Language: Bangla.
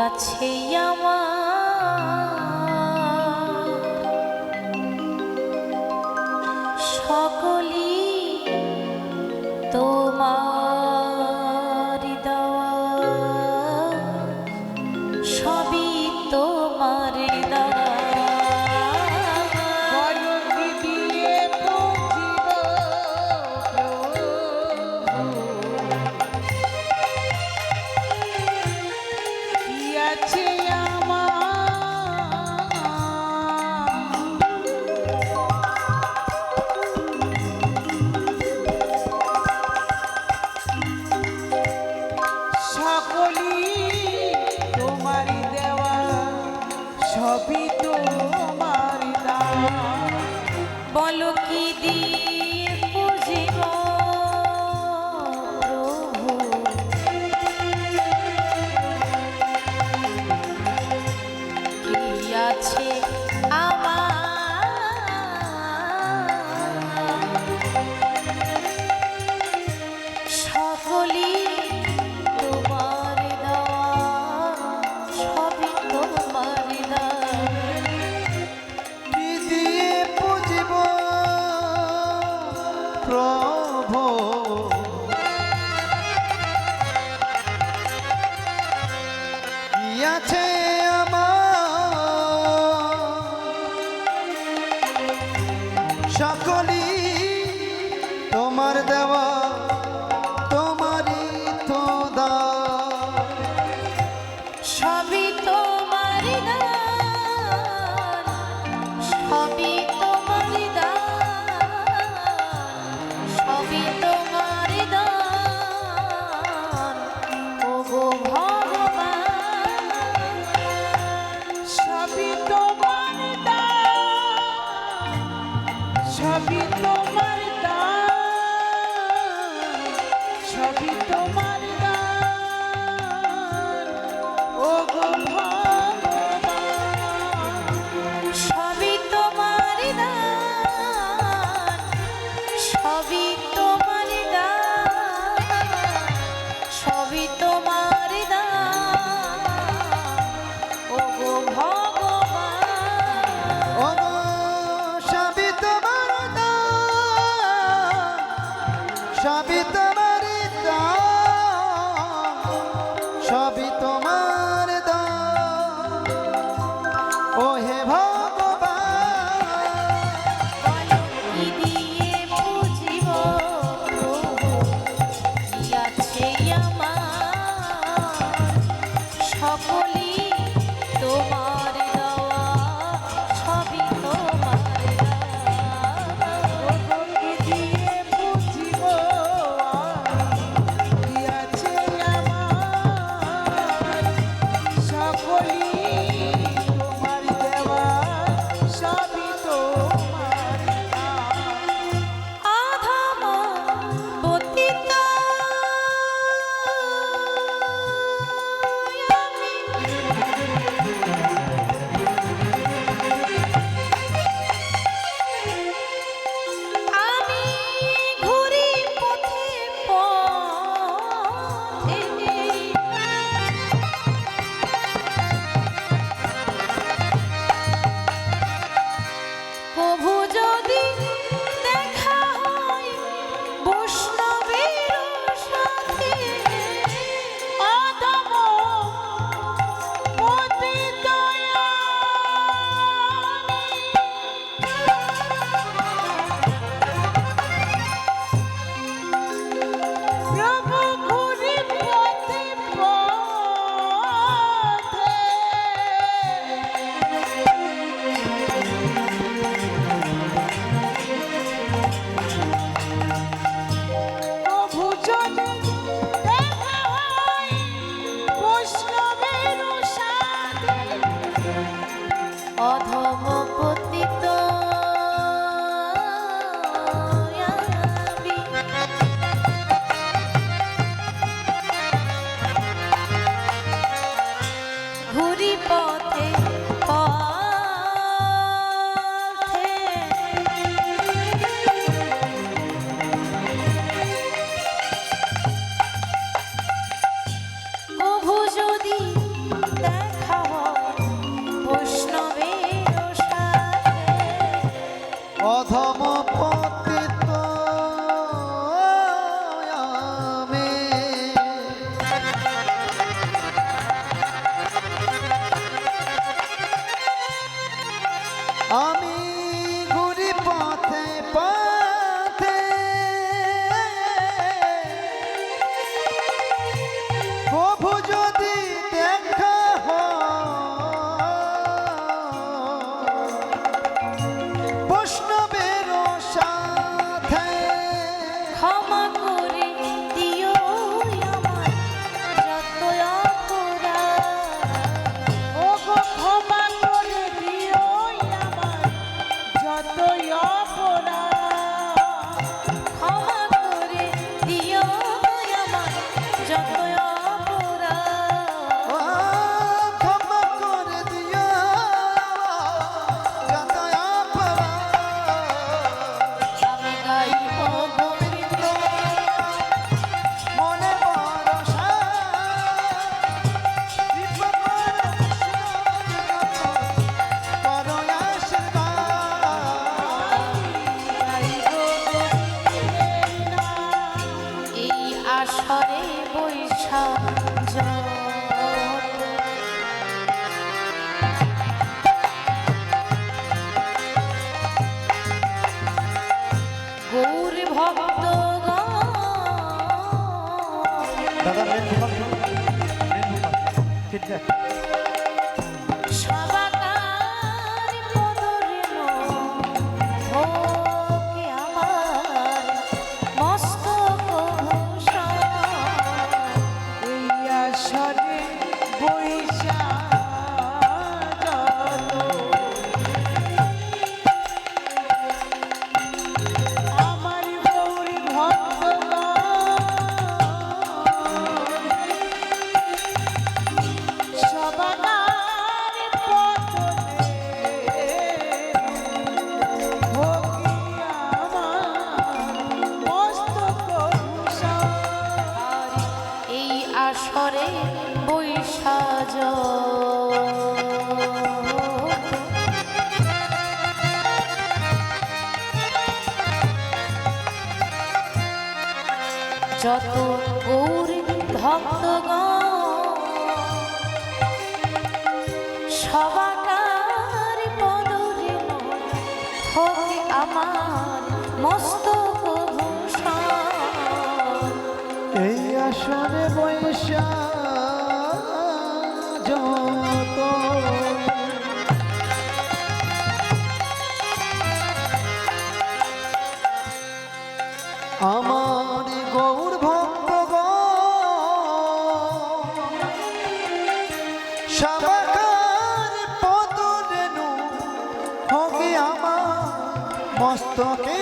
আছে আমার সকলই তোমার দেওয়া, সবই তোমার দেওয়া। বলো কি দিয়ে বুঝিব প্রভু, কি আছে আমার সকলই তোমার দেওয়া, সবই তোমার দেওয়া। প্রভু কি আছে আমার সকলই তোমার দেওয়া, তোমারই তো দান, সবই তোমার দান, সবই তোমার দান, সবই তোমার দান। ওগো ভগবান, সবই তোমার দান, সবই তোমার দান, সবই তোমার দান। ওগো ভগবান, সবই তোমার দান, সবই তোমার দান, সবই তোমার দান। ওগো ভগবান, ও সবই তোমার দান, সবই তোমার দান, সবই তোমার দান, ও হে ভগবান। বলো কি দিয়ে বুঝিব প্রভু, কি আছে আমার সকলই তোমার দেওয়া, সবই তোমার দেওয়া। ওগো কি দিয়ে বুঝিব কি আছে আমার গৌর ভক্ত দাদা মেন ভোকাল ঠিক আছে সবাকার পদরেণ ভোগে আমার মস্তক ভূষণ। এই আসরে বৈশা আমার গৌরী ভক্তগণ সবাকার পদরে ভোগী আমার মস্তক ভূষণ। এই আসরে বৈশাজ যত গৌর ভক্তগণ সবাকার পদরেণ হোক আমার মস্তক ভূষণ। এই আসরে বৈশা যত আমার গৌর ভক্তগণ সবাকার পদরেণু হোক আমার মস্তকে